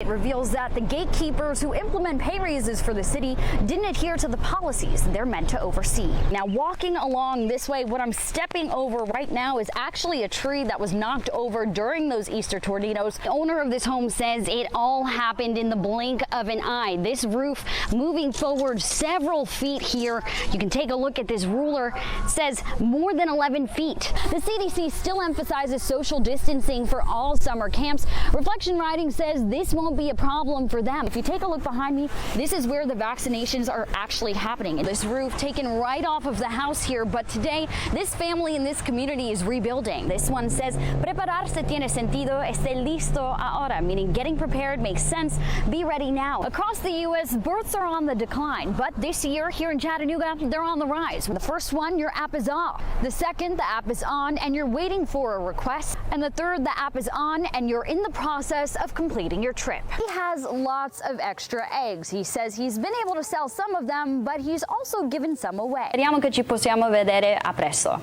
reveals that the gatekeepers who implement pay raises for the city didn't adhere to the policies they're meant to oversee. Now, walking along this way, what I'm stepping over right now is actually a tree that was knocked over during those Easter tornadoes. The owner of this home says it all happened in the blink of an eye. This roof moving forward several feet here. You can take a look at this ruler. It says more than 11 feet. The CDC still emphasizes social distancing for all summer camps. Reflection Riding says this won't be a problem for them. If you take a look behind me, this is where the vaccinations are actually happening. This roof taken right off of the house here, but today this family in this community is rebuilding. This one says, prepararse tiene sentido, esté listo ahora, meaning getting prepared makes sense, be ready now. Across the U.S., births are on the decline, but this year here in Chattanooga, they're on the rise. The first one, your app is off. The second, the app is on and you're waiting for a request. And the third, the app is on and you're in the process of completing your trip. He has lots of extra eggs. He says he's been able to sell some of them, but he's also given some away. Speriamo che ci possiamo vedere a presto.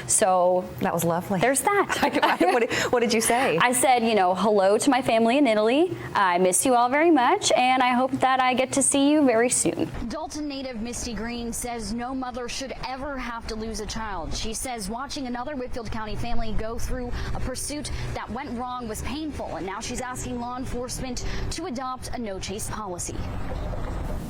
So that was lovely. There's that. What did you say? I said, you know, hello to my family in Italy. I miss you all very much, and I hope that I get to see you very soon. Dalton native Misty Green says no mother should ever have to lose a child. She says watching another Whitfield County family go through a pursuit that went wrong was painful, and now she's asking law enforcement to adopt a no-chase policy.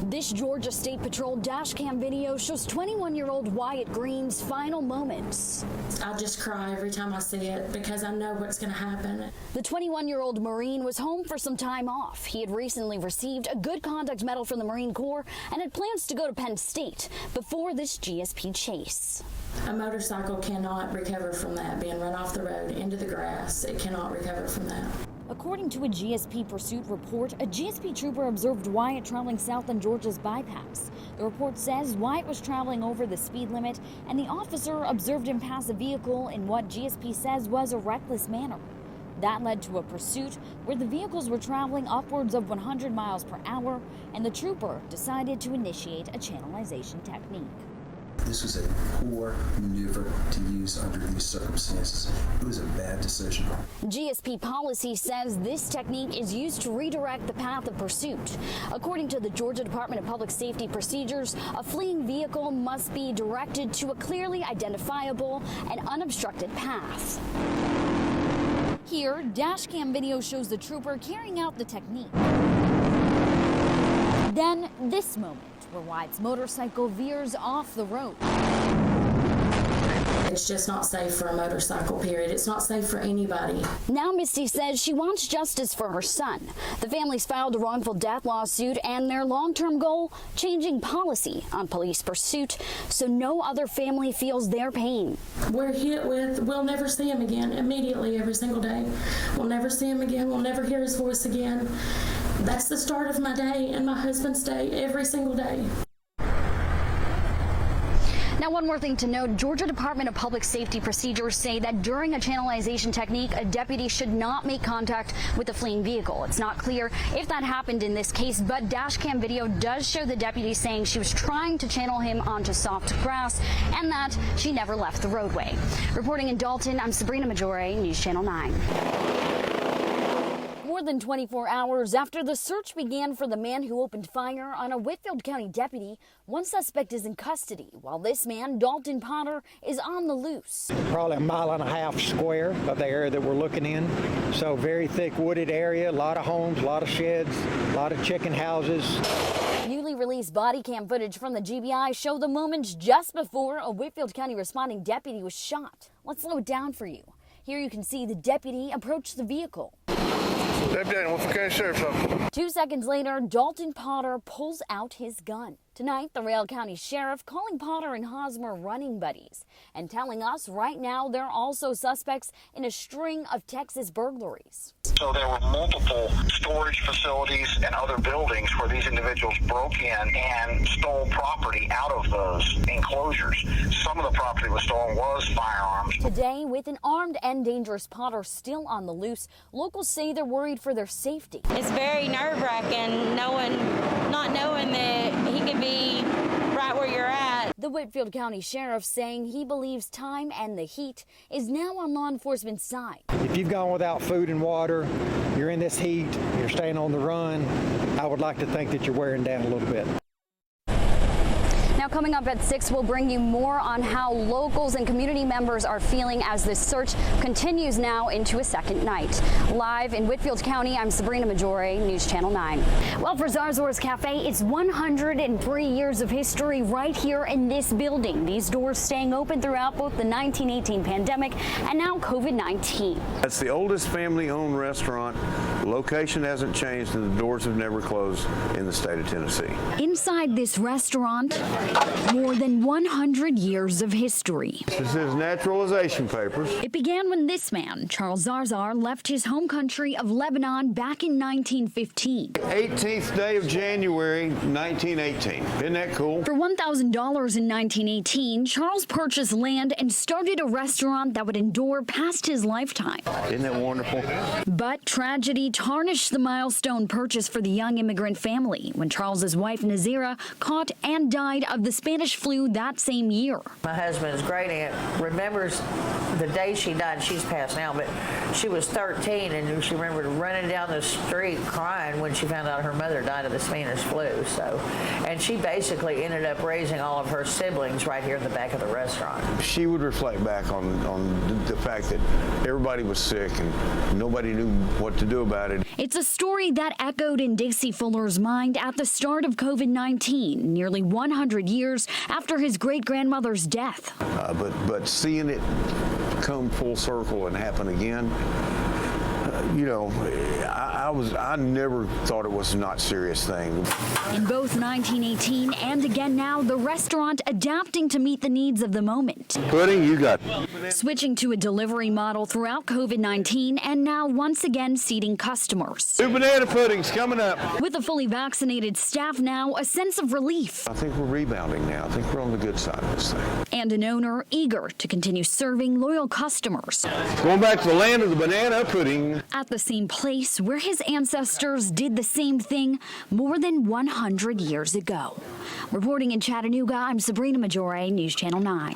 This Georgia State Patrol dash cam video shows 21-year-old Wyatt Green's final moments. I just cry every time I see it because I know what's going to happen. The 21-year-old Marine was home for some time off. He had recently received a Good Conduct Medal from the Marine Corps and had plans to go to Penn State before this GSP chase. A motorcycle cannot recover from that, being run off the road into the grass. It cannot recover from that. According to a GSP pursuit report, a GSP trooper observed Wyatt traveling south on Georgia's bypass. The report says Wyatt was traveling over the speed limit, and the officer observed him pass a vehicle in what GSP says was a reckless manner. That led to a pursuit where the vehicles were traveling upwards of 100 miles per hour, and the trooper decided to initiate a channelization technique. This was a poor maneuver to use under these circumstances. It was a bad decision. GSP policy says this technique is used to redirect the path of pursuit. According to the Georgia Department of Public Safety procedures, a fleeing vehicle must be directed to a clearly identifiable and unobstructed path. Here, dashcam video shows the trooper carrying out the technique. Then this moment, where Wyatt's motorcycle veers off the road. It's just not safe for a motorcycle, period. It's not safe for anybody. Now Misty says she wants justice for her son. The family's filed a wrongful death lawsuit, and their long-term goal, changing policy on police pursuit so no other family feels their pain. We're hit with, we'll never see him again immediately every single day. We'll never see him again. We'll never hear his voice again. That's the start of my day and my husband's day every single day. Now, one more thing to note, Georgia Department of Public Safety procedures say that during a channelization technique, a deputy should not make contact with the fleeing vehicle. It's not clear if that happened in this case, but dashcam video does show the deputy saying she was trying to channel him onto soft grass and that she never left the roadway. Reporting in Dalton, I'm Sabrina Maggiore, News Channel 9. More than 24 hours after the search began for the man who opened fire on a Whitfield County deputy, one suspect is in custody, while this man, Dalton Potter, is on the loose. Probably a mile and a half square of the area that we're looking in. So very thick wooded area, a lot of homes, a lot of sheds, a lot of chicken houses. Newly released body cam footage from the GBI show the moments just before a Whitfield County responding deputy was shot. Let's slow it down for you. Here you can see the deputy approach the vehicle. Deputy, what's the county sheriff's office? 2 seconds later, Dalton Potter pulls out his gun. Tonight, the Rail County Sheriff calling Potter and Hosmer running buddies and telling us right now they're also suspects in a string of Texas burglaries. So there were multiple storage facilities and other buildings where these individuals broke in and stole property out of those enclosures. Some of the property was stolen was firearms. Today, with an armed and dangerous Potter still on the loose, locals say they're worried for their safety. It's very nerve-wracking not knowing that he could be right where you're at. The Whitfield County Sheriff saying he believes time and the heat is now on law enforcement's side. If you've gone without food and water, you're in this heat, you're staying on the run, I would like to think that you're wearing down a little bit. Now, coming up at 6, we'll bring you more on how locals and community members are feeling as this search continues now into a second night. Live in Whitfield County, I'm Sabrina Maggiore, News Channel 9. Well, for Zarzor's Cafe, it's 103 years of history right here in this building. These doors staying open throughout both the 1918 pandemic and now COVID-19. It's the oldest family-owned restaurant. The location hasn't changed and the doors have never closed in the state of Tennessee. Inside this restaurant, more than 100 years of history. This is naturalization papers. It began when this man, Charles Zarzar, left his home country of Lebanon back in 1915. 18th day of January, 1918. Isn't that cool? For $1,000 in 1918, Charles purchased land and started a restaurant that would endure past his lifetime. Isn't that wonderful? But tragedy tarnished the milestone purchase for the young immigrant family when Charles's wife Nazira caught and died of the Spanish flu that same year. My husband's great aunt remembers the day she died. She's passed now, but she was 13 and she remembered running down the street crying when she found out her mother died of the Spanish flu. And she basically ended up raising all of her siblings right here in the back of the restaurant. She would reflect back on the fact that everybody was sick and nobody knew what to do about it. It's a story that echoed in Dixie Fuller's mind at the start of COVID-19, nearly 100 years after his great-grandmother's death. But seeing it come full circle and happen again, you know, I never thought it was a not serious thing. In both 1918 and again now, the restaurant adapting to meet the needs of the moment. Pudding, you got. Switching to a delivery model throughout COVID-19 and now once again seating customers. New banana pudding's coming up. With a fully vaccinated staff now, a sense of relief. I think we're rebounding now. I think we're on the good side of this thing. And an owner eager to continue serving loyal customers. Going back to the land of the banana pudding. At the same place where his ancestors did the same thing more than 100 years ago. Reporting in Chattanooga, I'm Sabrina Maggiore, News Channel 9.